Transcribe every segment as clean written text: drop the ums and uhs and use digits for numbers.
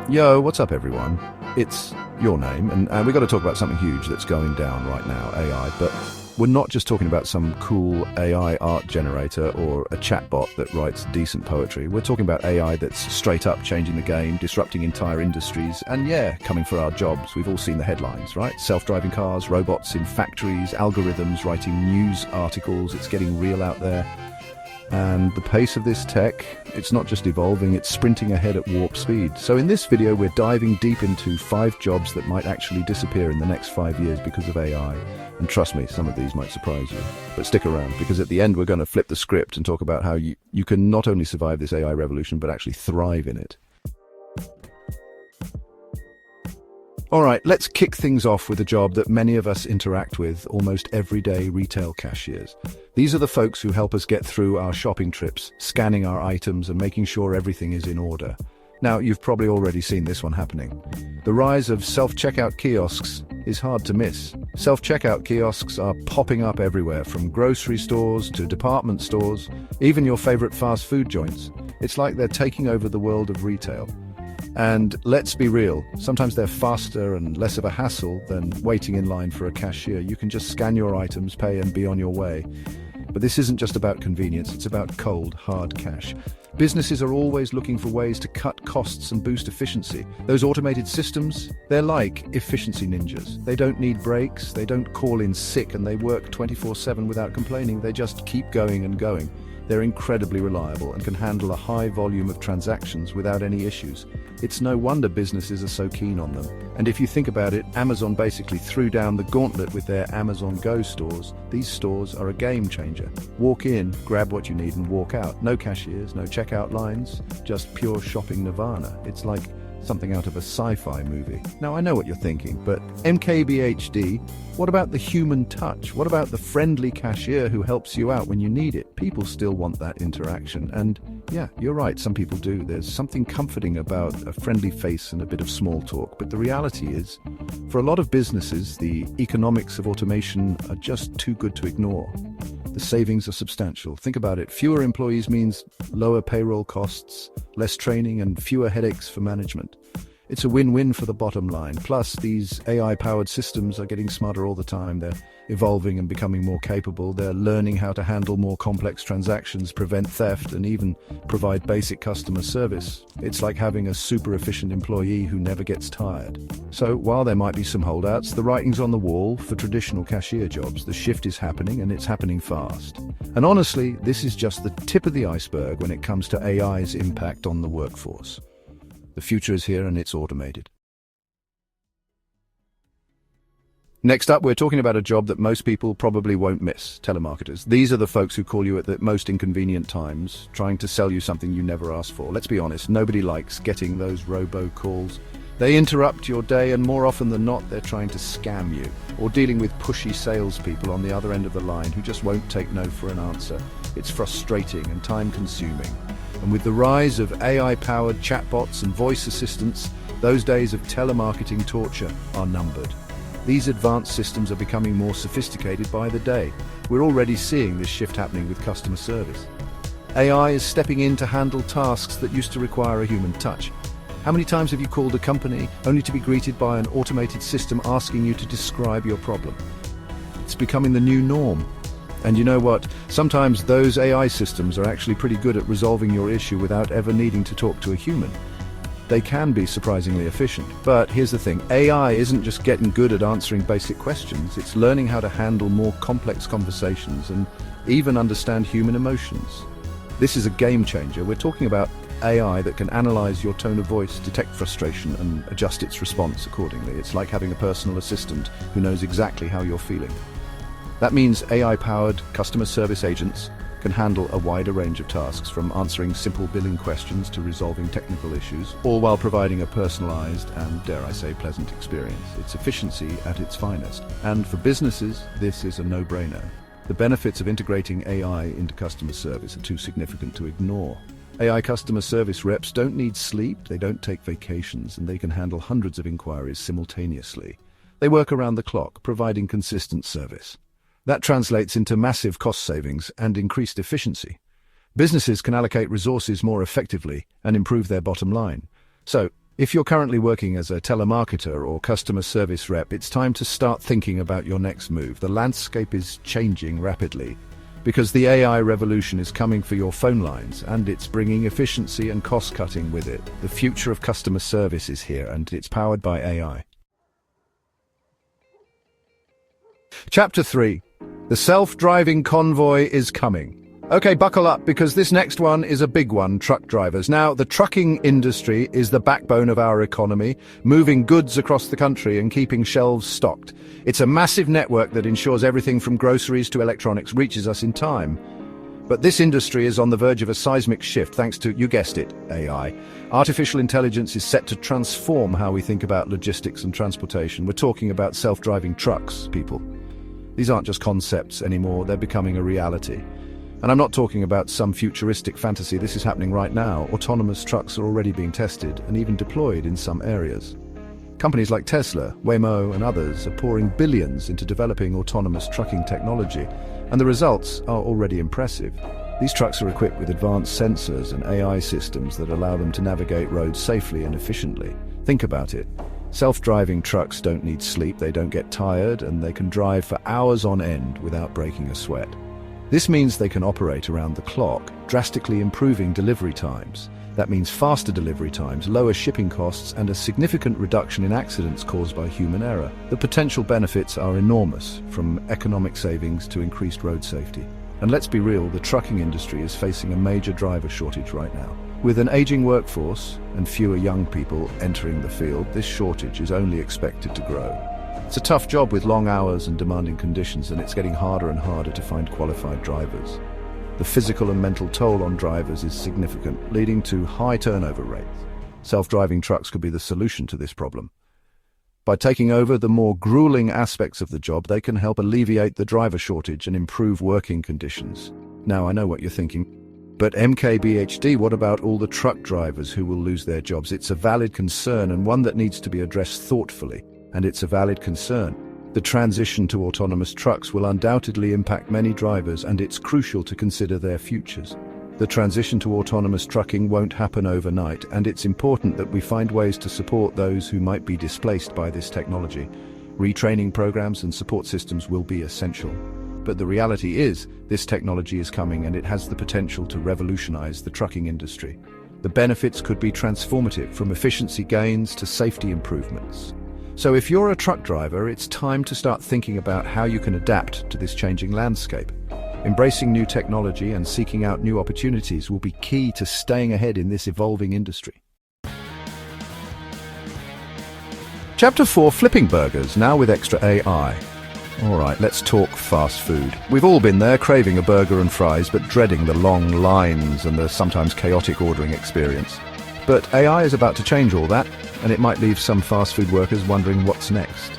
Yo, what's up, everyone? It's your name, and we've got to talk about something huge that's going down right now, AI. But we're not just talking about some cool AI art generator or a chatbot that writes decent poetry. We're talking about AI that's straight up changing the game, disrupting entire industries, and yeah, coming for our jobs. We've all seen the headlines, right? Self-driving cars, robots in factories, algorithms writing news articles. It's getting real out there. And the pace of this tech, it's not just evolving, it's sprinting ahead at warp speed. So in this video, we're diving deep into 5 jobs that might actually disappear in the next 5 years because of AI. And trust me, some of these might surprise you. But stick around, because at the end, we're going to flip the script and talk about how you can not only survive this AI revolution, but actually thrive in it. All right, let's kick things off with a job that many of us interact with almost every day: retail cashiers. These are the folks who help us get through our shopping trips, scanning our items and making sure everything is in order. Now, you've probably already seen this one happening. The rise of self-checkout kiosks is hard to miss. Self-checkout kiosks are popping up everywhere, from grocery stores to department stores, even your favorite fast food joints. It's like they're taking over the world of retail. And let's be real, sometimes they're faster and less of a hassle than waiting in line for a cashier. You can just scan your items, pay, and be on your way. But this isn't just about convenience, it's about cold, hard cash. Businesses are always looking for ways to cut costs and boost efficiency. Those automated systems, they're like efficiency ninjas. They don't need breaks, they don't call in sick, and they work 24/7 without complaining. They just keep going and going. They're incredibly reliable and can handle a high volume of transactions without any issues. It's no wonder businesses are so keen on them. And if you think about it, Amazon basically threw down the gauntlet with their Amazon Go stores. These stores are a game changer. Walk in, grab what you need, and walk out. No cashiers, no checkout lines, just pure shopping nirvana. It's like something out of a sci-fi movie. Now, I know what you're thinking, but MKBHD, what about the human touch? What about the friendly cashier who helps you out when you need it? People still want that interaction. And yeah, you're right, some people do. There's something comforting about a friendly face and a bit of small talk. But the reality is, for a lot of businesses, the economics of automation are just too good to ignore. The savings are substantial. Think about it. Fewer employees means lower payroll costs, less training, and fewer headaches for management. It's a win-win for the bottom line. Plus, these AI-powered systems are getting smarter all the time. They're evolving and becoming more capable. They're learning how to handle more complex transactions, prevent theft, and even provide basic customer service. It's like having a super efficient employee who never gets tired. So while there might be some holdouts, the writing's on the wall for traditional cashier jobs. The shift is happening, and it's happening fast. And honestly, this is just the tip of the iceberg when it comes to AI's impact on the workforce. The future is here, and it's automated. Next up, we're talking about a job that most people probably won't miss: telemarketers. These are the folks who call you at the most inconvenient times, trying to sell you something you never asked for. Let's be honest, nobody likes getting those robocalls. They interrupt your day, and more often than not, they're trying to scam you, or dealing with pushy salespeople on the other end of the line who just won't take no for an answer. It's frustrating and time-consuming. And with the rise of AI-powered chatbots and voice assistants, those days of telemarketing torture are numbered. These advanced systems are becoming more sophisticated by the day. We're already seeing this shift happening with customer service. AI is stepping in to handle tasks that used to require a human touch. How many times have you called a company only to be greeted by an automated system asking you to describe your problem? It's becoming the new norm. And you know what? Sometimes those AI systems are actually pretty good at resolving your issue without ever needing to talk to a human. They can be surprisingly efficient. But here's the thing, AI isn't just getting good at answering basic questions, it's learning how to handle more complex conversations and even understand human emotions. This is a game changer. We're talking about AI that can analyze your tone of voice, detect frustration, and adjust its response accordingly. It's like having a personal assistant who knows exactly how you're feeling. That means AI-powered customer service agents can handle a wider range of tasks, from answering simple billing questions to resolving technical issues, all while providing a personalized and, dare I say, pleasant experience. It's efficiency at its finest. And for businesses, this is a no-brainer. The benefits of integrating AI into customer service are too significant to ignore. AI customer service reps don't need sleep, they don't take vacations, and they can handle hundreds of inquiries simultaneously. They work around the clock, providing consistent service. That translates into massive cost savings and increased efficiency. Businesses can allocate resources more effectively and improve their bottom line. So, If you're currently working as a telemarketer or customer service rep, it's time to start thinking about your next move. The landscape is changing rapidly because the AI revolution is coming for your phone lines, and it's bringing efficiency and cost-cutting with it. The future of customer service is here, and it's powered by AI. Chapter 3. The self-driving convoy is coming. Okay, buckle up, because this next one is a big one, truck drivers. Now, the trucking industry is the backbone of our economy, moving goods across the country and keeping shelves stocked. It's a massive network that ensures everything from groceries to electronics reaches us in time. But this industry is on the verge of a seismic shift thanks to, you guessed it, AI. Artificial intelligence is set to transform how we think about logistics and transportation. We're talking about self-driving trucks, people. These aren't just concepts anymore, they're becoming a reality. And I'm not talking about some futuristic fantasy, this is happening right now. Autonomous trucks are already being tested and even deployed in some areas. Companies like Tesla, Waymo and others are pouring billions into developing autonomous trucking technology, and the results are already impressive. These trucks are equipped with advanced sensors and AI systems that allow them to navigate roads safely and efficiently. Think about it. Self-driving trucks don't need sleep, they don't get tired, and they can drive for hours on end without breaking a sweat. This means they can operate around the clock, drastically improving delivery times. That means faster delivery times, lower shipping costs, and a significant reduction in accidents caused by human error. The potential benefits are enormous, from economic savings to increased road safety. And let's be real, the trucking industry is facing a major driver shortage right now. With an aging workforce and fewer young people entering the field, this shortage is only expected to grow. It's a tough job with long hours and demanding conditions, and it's getting harder and harder to find qualified drivers. The physical and mental toll on drivers is significant, leading to high turnover rates. Self-driving trucks could be the solution to this problem. By taking over the more grueling aspects of the job, they can help alleviate the driver shortage and improve working conditions. Now, I know what you're thinking, but MKBHD, what about all the truck drivers who will lose their jobs? It's a valid concern, and one that needs to be addressed thoughtfully. And it's a valid concern. The transition to autonomous trucks will undoubtedly impact many drivers, and it's crucial to consider their futures. The transition to autonomous trucking won't happen overnight, and it's important that we find ways to support those who might be displaced by this technology. Retraining programs and support systems will be essential. But the reality is, this technology is coming, and it has the potential to revolutionize the trucking industry. The benefits could be transformative, from efficiency gains to safety improvements. So if you're a truck driver, it's time to start thinking about how you can adapt to this changing landscape. Embracing new technology and seeking out new opportunities will be key to staying ahead in this evolving industry. Chapter 4, Flipping Burgers, now with extra AI. Alright, let's talk fast food. We've all been there, craving a burger and fries, but dreading the long lines and the sometimes chaotic ordering experience. But AI is about to change all that, and it might leave some fast food workers wondering what's next.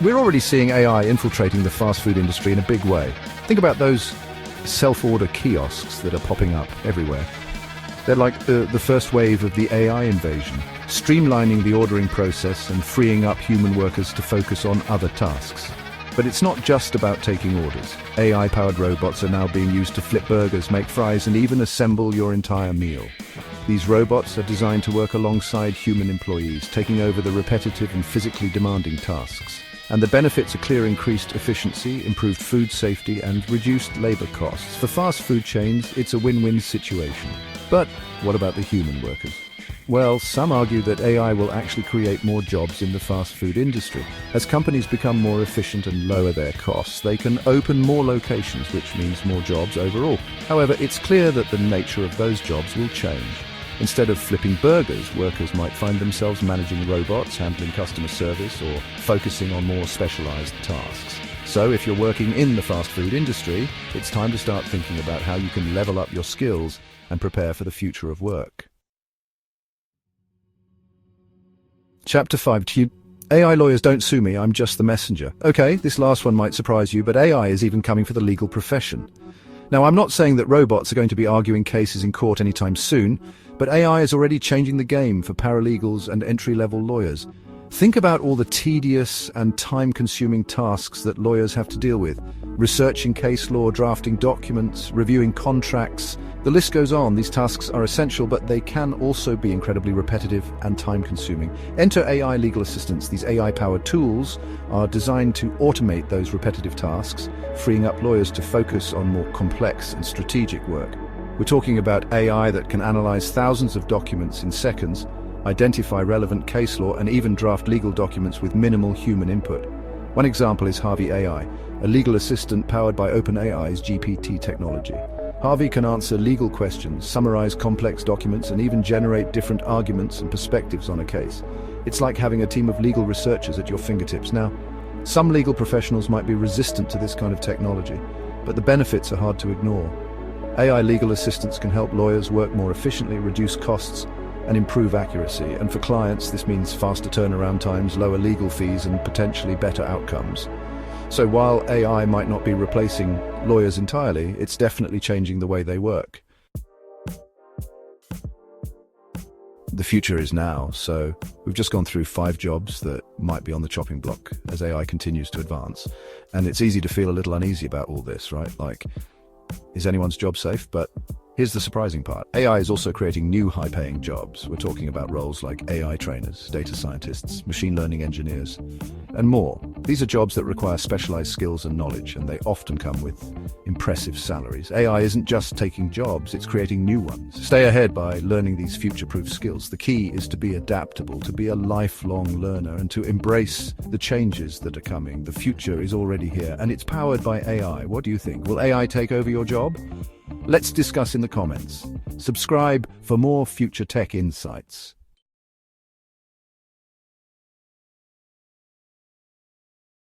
We're already seeing AI infiltrating the fast food industry in a big way. Think about those self-order kiosks that are popping up everywhere. They're like the first wave of the AI invasion, streamlining the ordering process and freeing up human workers to focus on other tasks. But it's not just about taking orders. AI-powered robots are now being used to flip burgers, make fries, and even assemble your entire meal. These robots are designed to work alongside human employees, taking over the repetitive and physically demanding tasks. And the benefits are clear: increased efficiency, improved food safety, and reduced labor costs. For fast food chains, it's a win-win situation. But what about the human workers? Well, some argue that AI will actually create more jobs in the fast food industry. As companies become more efficient and lower their costs, they can open more locations, which means more jobs overall. However, it's clear that the nature of those jobs will change. Instead of flipping burgers, workers might find themselves managing robots, handling customer service, or focusing on more specialized tasks. So if you're working in the fast food industry, it's time to start thinking about how you can level up your skills and prepare for the future of work. Chapter 5. AI lawyers don't sue me, I'm just the messenger. Okay, this last one might surprise you, but AI is even coming for the legal profession. Now, I'm not saying that robots are going to be arguing cases in court anytime soon, but AI is already changing the game for paralegals and entry-level lawyers. Think about all the tedious and time-consuming tasks that lawyers have to deal with. Researching case law, drafting documents, reviewing contracts. The list goes on. These tasks are essential, but they can also be incredibly repetitive and time-consuming. Enter AI legal assistants. These AI-powered tools are designed to automate those repetitive tasks, freeing up lawyers to focus on more complex and strategic work. We're talking about AI that can analyze thousands of documents in seconds, identify relevant case law, and even draft legal documents with minimal human input. One example is Harvey AI, a legal assistant powered by OpenAI's GPT technology. Harvey can answer legal questions, summarize complex documents, and even generate different arguments and perspectives on a case. It's like having a team of legal researchers at your fingertips. Now, some legal professionals might be resistant to this kind of technology, but the benefits are hard to ignore. AI legal assistants can help lawyers work more efficiently, reduce costs, and improve accuracy. And for clients, this means faster turnaround times, lower legal fees, and potentially better outcomes. So while AI might not be replacing lawyers entirely, it's definitely changing the way they work. The future is now, so we've just gone through 5 jobs that might be on the chopping block as AI continues to advance. And it's easy to feel a little uneasy about all this, right? Like, is anyone's job safe? But here's the surprising part. AI is also creating new high-paying jobs. We're talking about roles like AI trainers, data scientists, machine learning engineers, and more. These are jobs that require specialized skills and knowledge, and they often come with impressive salaries. AI isn't just taking jobs, it's creating new ones. Stay ahead by learning these future-proof skills. The key is to be adaptable, to be a lifelong learner, and to embrace the changes that are coming. The future is already here, and it's powered by AI. What do you think? Will AI take over your job? Let's discuss in the comments. Subscribe for more future tech insights.